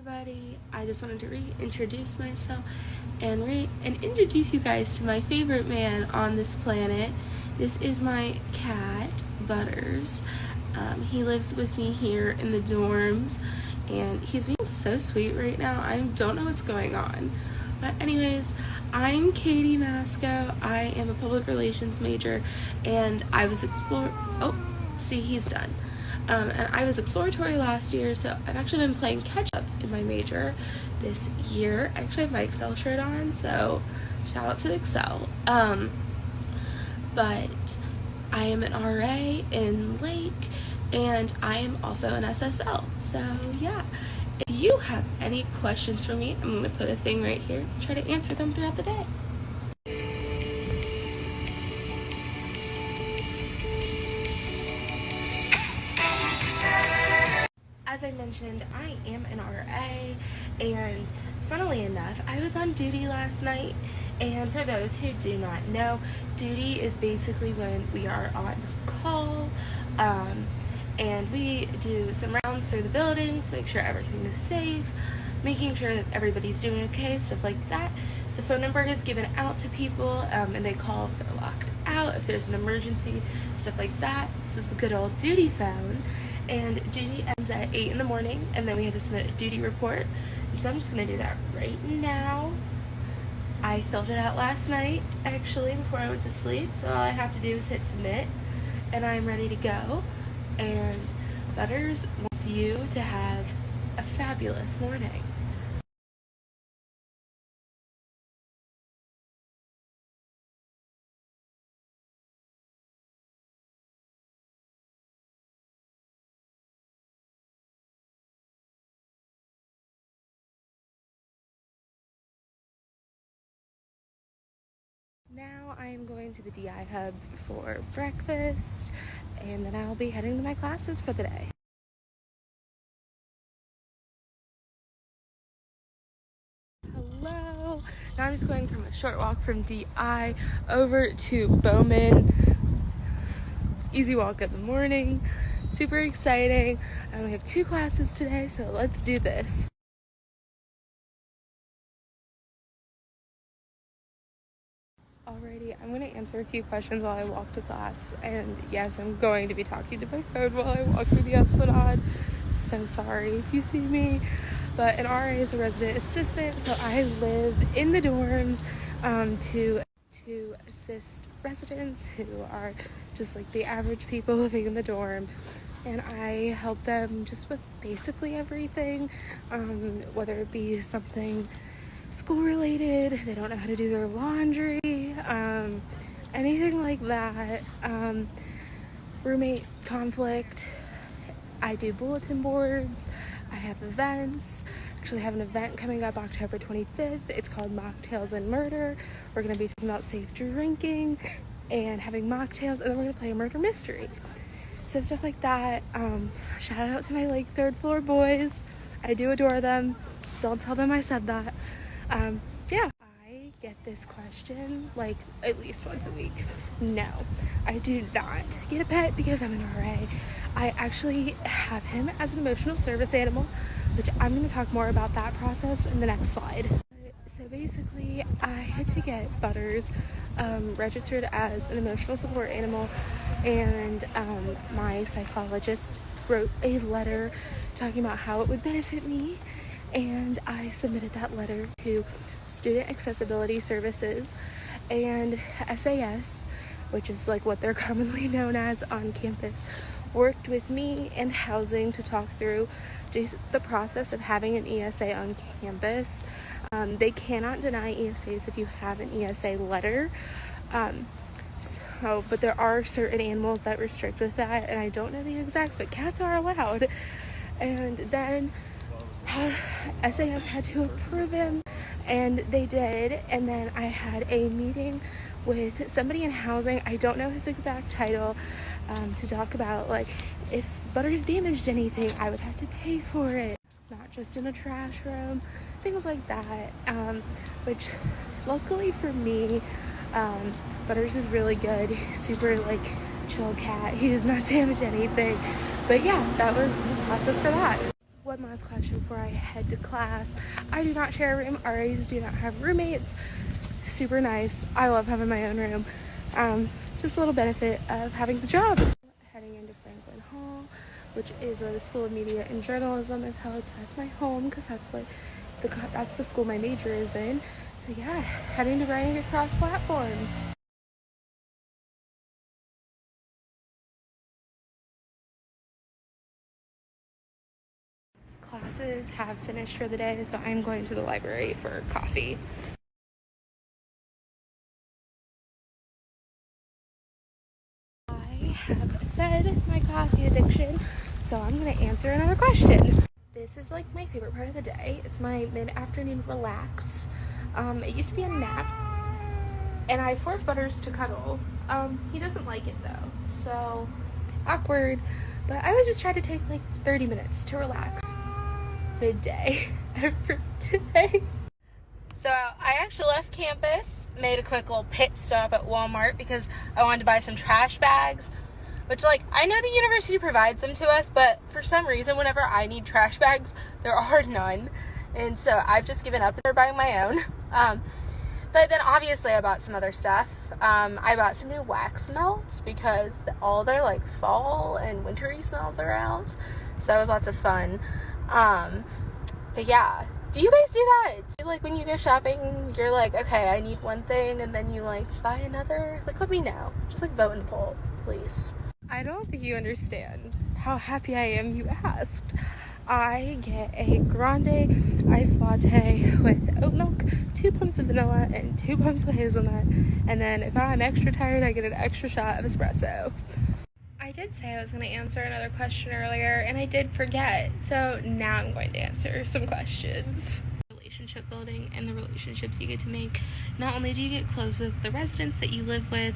everybody. I just wanted to reintroduce myself and introduce you guys to my favorite man on this planet. This is my cat, Butters. He lives with me here in the dorms, and he's being so sweet right now. I don't know what's going on. But anyways, I'm Katie Masko. I am a public relations major, and I was he's done. And I was Exploratory last year, so I've actually been playing catch-up in my major this year. I actually have my Excel shirt on, so shout out to the Excel. But I am an RA in Lake, and I am also an SSL. So yeah, if you have any questions for me, I'm going to put a thing right here and try to answer them throughout the day. As I mentioned, I am an RA, and funnily enough, I was on duty last night. And for those who do not know, duty is basically when we are on call, and we do some rounds through the buildings, make sure everything is safe, making sure that everybody's doing okay, stuff like that. The phone number is given out to people, and they call if they're locked out, if there's an emergency, stuff like that. This is the good old duty phone. And duty ends at 8 in the morning, and then we have to submit a duty report. And so I'm just going to do that right now. I filled it out last night, actually, before I went to sleep, so all I have to do is hit submit, and I'm ready to go. And Butters wants you to have a fabulous morning. Now I am going to the DI hub for breakfast, and then I'll be heading to my classes for the day. Hello! Now I'm just going from a short walk from DI over to Bowman. Easy walk in the morning. Super exciting. I only have 2 classes today, so let's do this. Alrighty, I'm going to answer a few questions while I walk to class, and yes, I'm going to be talking to my phone while I walk through the Esplanade. So sorry if you see me, but an RA is a resident assistant, so I live in the dorms to assist residents who are just like the average people living in the dorm, and I help them just with basically everything, whether it be something school related, they don't know how to do their laundry, anything like that, roommate conflict. I do bulletin boards, I have events. Actually have an event coming up October 25th. It's called Mocktails and Murder. We're going to be talking about safe drinking and having mocktails, and then we're going to play a murder mystery. So stuff like that. Shout out to my Lake 3rd floor boys. I do adore them. Don't tell them I said that. Yeah. I get this question like at least once a week. No, I do not get a pet because I'm an RA. I actually have him as an emotional service animal, which I'm going to talk more about that process in the next slide. So basically, I had to get Butters registered as an emotional support animal, and my psychologist wrote a letter talking about how it would benefit me, and I submitted that letter to Student Accessibility Services, and SAS, which is like what they're commonly known as on campus, worked with me and housing to talk through just the process of having an ESA on campus. They cannot deny ESAs if you have an ESA letter, but there are certain animals that restrict with that, and I don't know the exacts, but cats are allowed. And then SAS had to approve him, and they did, and then I had a meeting with somebody in housing, I don't know his exact title, to talk about like if Butters damaged anything, I would have to pay for it, not just in a trash room, things like that, which luckily for me, Butters is really good. He's super like chill cat. He does not damage anything, but yeah, that was the process for that. one last question before I head to class. I do not share a room. RAs do not have roommates. Super nice. I love having my own room. Just a little benefit of having the job. Heading into Franklin Hall, which is where the School of Media and Journalism is held. So that's my home because that's the school my major is in. So yeah, heading to writing across platforms. Classes have finished for the day, so I'm going to the library for coffee. I have fed my coffee addiction, so I'm going to answer another question. This is like my favorite part of the day. It's my mid-afternoon relax. It used to be a nap, and I forced Butters to cuddle. He doesn't like it though, so awkward. But I would just try to take like 30 minutes to relax midday for today. So I actually left campus, made a quick little pit stop at Walmart because I wanted to buy some trash bags, which, like, I know the university provides them to us, but for some reason, whenever I need trash bags, there are none. And so I've just given up and buying my own. But then obviously I bought some other stuff. I bought some new wax melts because all their like fall and wintry smells are out. So that was lots of fun. But yeah, do you guys do that? Do you, like, when you go shopping, you're like, okay, I need one thing, and then you like buy another? Like, let me know. Just like vote in the poll, please. I don't think you understand how happy I am you asked. I get a grande iced latte with oat milk, 2 pumps of vanilla, and 2 pumps of hazelnut. And then if I'm extra tired, I get an extra shot of espresso. I did say I was going to answer another question earlier, and I did forget. So now I'm going to answer some questions. Relationship building and the relationships you get to make. Not only do you get close with the residents that you live with,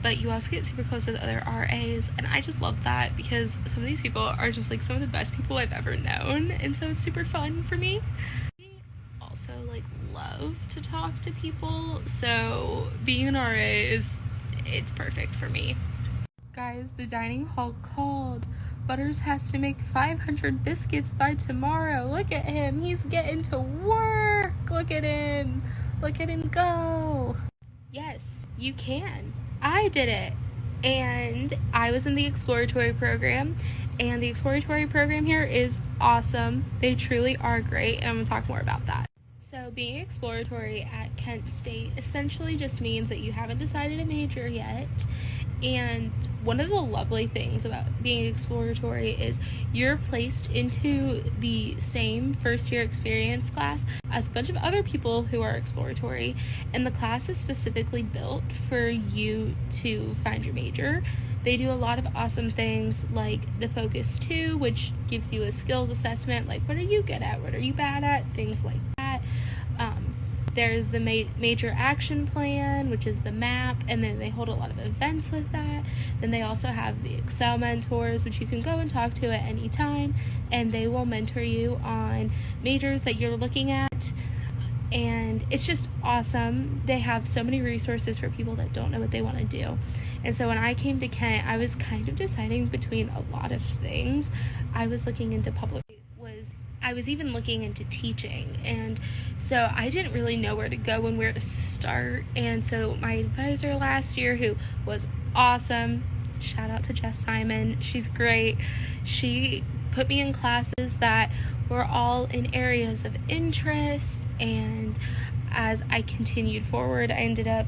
but you also get super close with other RAs, and I just love that because some of these people are just like some of the best people I've ever known, and so it's super fun for me. I also like love to talk to people, so being an RA it's perfect for me. Guys, the dining hall called. Butters has to make 500 biscuits by tomorrow. Look at him. He's getting to work. Look at him. Look at him go. Yes, you can. I did it. And I was in the Exploratory program. And the Exploratory program here is awesome. They truly are great. And I'm going to talk more about that. So being exploratory at Kent State essentially just means that you haven't decided a major yet. And one of the lovely things about being exploratory is you're placed into the same first year experience class as a bunch of other people who are exploratory, and the class is specifically built for you to find your major. They do a lot of awesome things like the Focus 2, which gives you a skills assessment, like what are you good at, what are you bad at, things like that. There's the major action plan, which is the map, and then they hold a lot of events with that. Then they also have the Excel mentors, which you can go and talk to at any time, and they will mentor you on majors that you're looking at. And it's just awesome. They have so many resources for people that don't know what they want to do. And so when I came to Kent, I was kind of deciding between a lot of things. I was looking into I was even looking into teaching, and so I didn't really know where to go and where to start. And so my advisor last year, who was awesome, shout out to Jess Simon, she's great, she put me in classes that were all in areas of interest. And as I continued forward, I ended up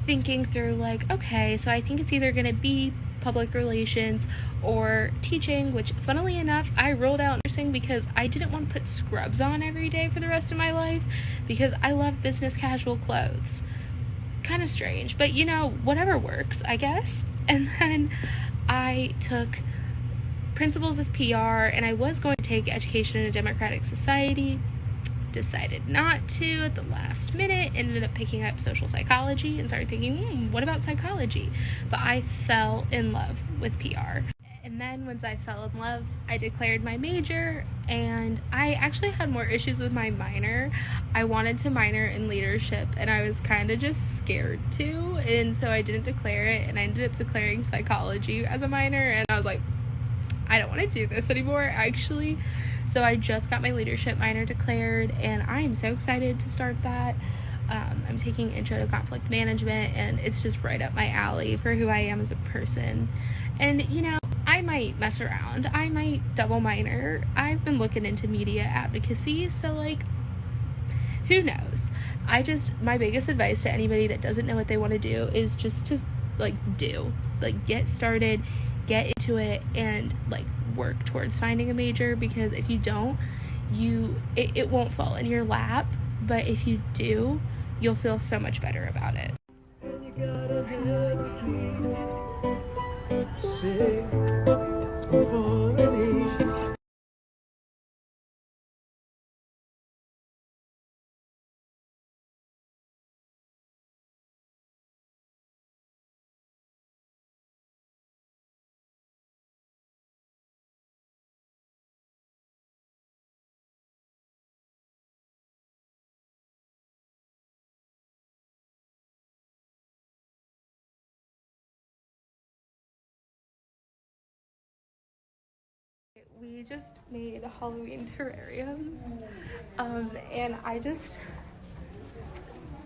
thinking through like, okay, so I think it's either going to be public relations or teaching, which funnily enough I rolled out nursing because I didn't want to put scrubs on every day for the rest of my life because I love business casual clothes. Kind of strange, but you know, whatever works, I guess. And then I took principles of PR, and I was going to take education in a democratic society, decided not to at the last minute, ended up picking up social psychology and started thinking, what about psychology? But I fell in love with PR. And then once I fell in love, I declared my major, and I actually had more issues with my minor. I wanted to minor in leadership, and I was kind of just scared to, and so I didn't declare it, and I ended up declaring psychology as a minor, and I was like, I don't want to do this anymore, actually. So I just got my leadership minor declared, and I am so excited to start that. I'm taking intro to conflict management, and it's just right up my alley for who I am as a person. And, you know, I might mess around. I might double minor. I've been looking into media advocacy, so, like, who knows? My biggest advice to anybody that doesn't know what they want to do is just to, like, get started, get into it, and, like, work towards finding a major, because if you don't, it won't fall in your lap, but if you do, you'll feel so much better about it. And you gotta have the key. Say, we just made Halloween terrariums, and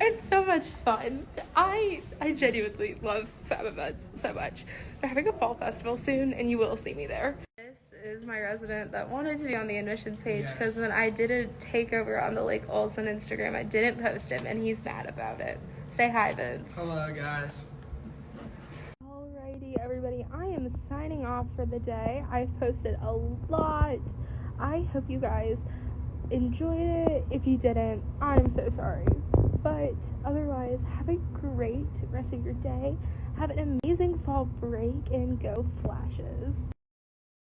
it's so much fun. I genuinely love fab events so much. They're having a fall festival soon, and you will see me there. This is my resident that wanted to be on the admissions page, because when I did a takeover on the Lake Olson Instagram, I didn't post him, and he's mad about it. Say hi, Vince. Hello, guys. Alrighty, everybody, I am signing off for the day. I've posted a lot. I hope you guys enjoyed it. If you didn't, I'm so sorry. But otherwise, have a great rest of your day. Have an amazing fall break, and go Flashes.